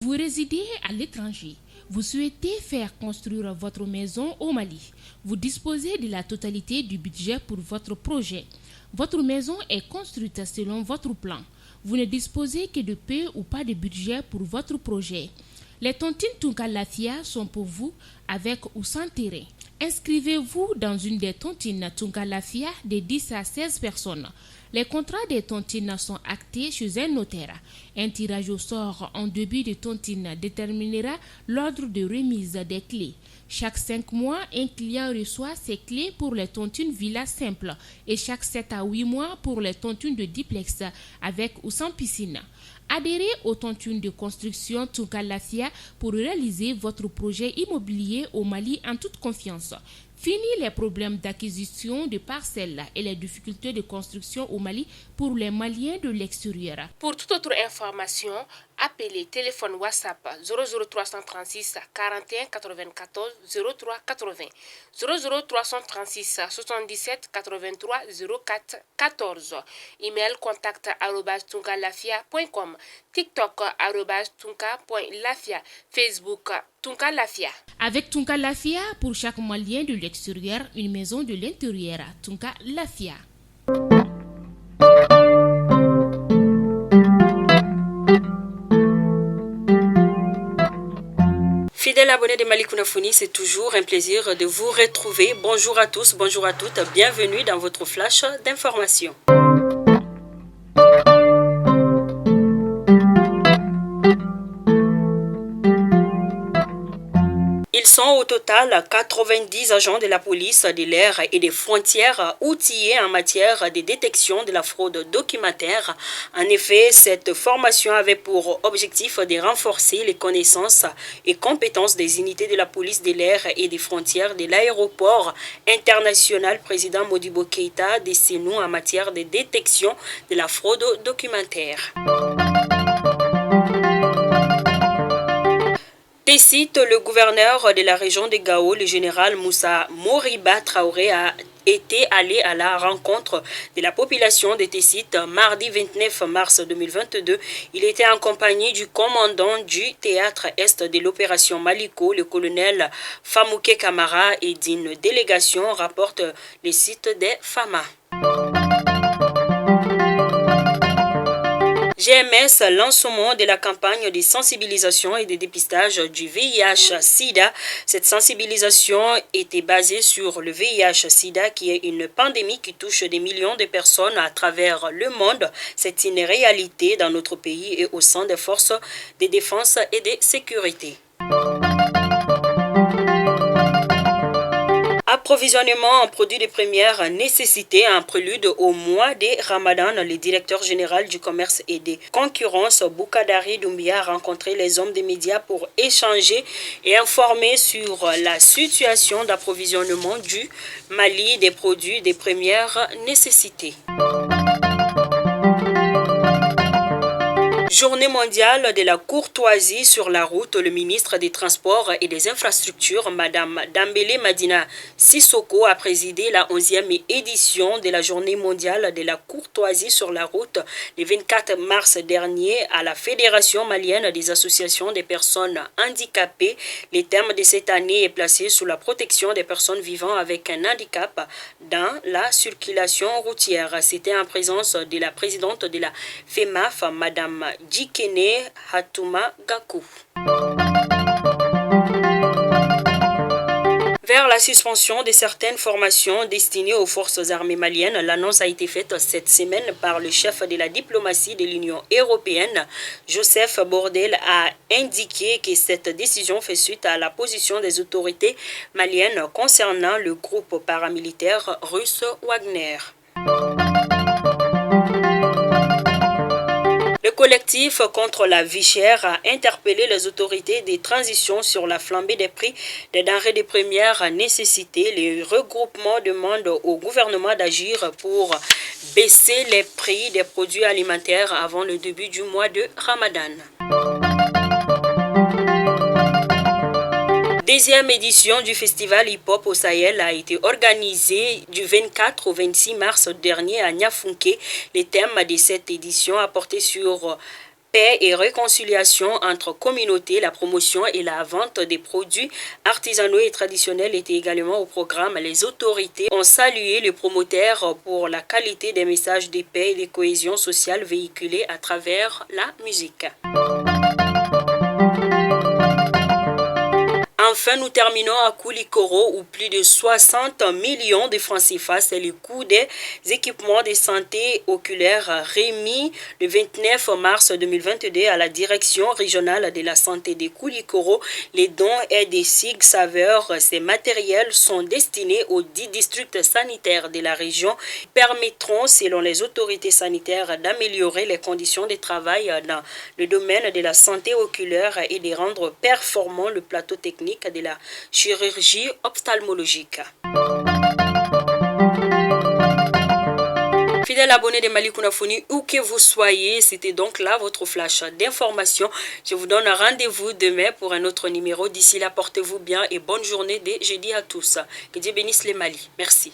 Vous résidez à l'étranger. Vous souhaitez faire construire votre maison au Mali. Vous disposez de la totalité du budget pour votre projet. Votre maison est construite selon votre plan. Vous ne disposez que de peu ou pas de budget pour votre projet. Les tontines Tunkalafia sont pour vous, avec ou sans terrain. Inscrivez-vous dans une des tontines Tunkalafia de 10 à 16 personnes. Les contrats des tontines sont actés chez un notaire. Un tirage au sort en début de tontine déterminera l'ordre de remise des clés. Chaque 5 mois, un client reçoit ses clés pour les tontines villa simples et chaque 7 à 8 mois pour les tontines de duplex avec ou sans piscine. Adhérez aux tontines de construction Tunkalafia pour réaliser votre projet immobilier au Mali en toute confiance. Fini les problèmes d'acquisition de parcelles et les difficultés de construction au Mali pour les Maliens de l'extérieur. Pour toute autre information, appelez téléphone WhatsApp 00336 41 94 03 80 00336 77 83 04 14 email contact@tunkalafia.com TikTok @tunka.lafia Facebook Tunkalafia. Avec Tunkalafia, pour chaque Malien de l'extérieur, une maison de l'intérieur. Tunkalafia. Fidèles abonnés de Malikouna Founi, c'est toujours un plaisir de vous retrouver. Bonjour à tous, bonjour à toutes, bienvenue dans votre flash d'information. Ils sont au total 90 agents de la police de l'air et des frontières outillés en matière de détection de la fraude documentaire. En effet, cette formation avait pour objectif de renforcer les connaissances et compétences des unités de la police de l'air et des frontières de l'aéroport international président Modibo Keïta de Sénou en matière de détection de la fraude documentaire. Cite le gouverneur de la région de Gao, le général Moussa Moriba Traoré, a été allé à la rencontre de la population de Tessit mardi 29 mars 2022. Il était en compagnie du commandant du théâtre Est de l'opération Maliko, le colonel Famouké Kamara, et d'une délégation, rapporte le site des FAMA. GMS, lancement de la campagne de sensibilisation et de dépistage du VIH-Sida. Cette sensibilisation était basée sur le VIH-Sida qui est une pandémie qui touche des millions de personnes à travers le monde. C'est une réalité dans notre pays et au sein des forces de défense et de sécurité. Approvisionnement en produits de première nécessité en prélude au mois de Ramadan, le directeur général du commerce et des concurrences, Boukadari Doumbia, a rencontré les hommes des médias pour échanger et informer sur la situation d'approvisionnement du Mali des produits de première nécessité. Journée mondiale de la courtoisie sur la route, le ministre des Transports et des Infrastructures, Madame Dambélé Madina Sissoko, a présidé la 11e édition de la Journée mondiale de la courtoisie sur la route le 24 mars dernier à la Fédération malienne des associations des personnes handicapées. Le thème de cette année est placé sous la protection des personnes vivant avec un handicap dans la circulation routière. C'était en présence de la présidente de la FEMAF, Madame Djikene Hatouma Gakou. Vers la suspension de certaines formations destinées aux forces armées maliennes, l'annonce a été faite cette semaine par le chef de la diplomatie de l'Union européenne. Joseph Borrell a indiqué que cette décision fait suite à la position des autorités maliennes concernant le groupe paramilitaire russe Wagner. Le collectif contre la vie chère a interpellé les autorités des transitions sur la flambée des prix des denrées de première nécessité. Le regroupement demande au gouvernement d'agir pour baisser les prix des produits alimentaires avant le début du mois de Ramadan. Deuxième édition du festival hip-hop au Sahel a été organisée du 24 au 26 mars dernier à Niafunké. Le thème de cette édition a porté sur paix et réconciliation entre communautés, la promotion et la vente des produits artisanaux et traditionnels étaient également au programme. Les autorités ont salué les promoteurs pour la qualité des messages de paix et de cohésion sociale véhiculés à travers la musique. Enfin, nous terminons à Koulikoro où plus de 60 millions de francs CFA, c'est le coût des équipements de santé oculaire remis le 29 mars 2022 à la direction régionale de la santé de Koulikoro. Les dons et des SIG saveurs, ces matériels sont destinés aux 10 districts sanitaires de la région, permettront, selon les autorités sanitaires, d'améliorer les conditions de travail dans le domaine de la santé oculaire et de rendre performant le plateau technique de la chirurgie ophtalmologique. Fidèles abonnés de Mali Kunafoni, où que vous soyez, c'était donc là votre flash d'information. Je vous donne rendez-vous demain pour un autre numéro. D'ici là, portez-vous bien et bonne journée de jeudi à tous. Que Dieu bénisse les Mali. Merci.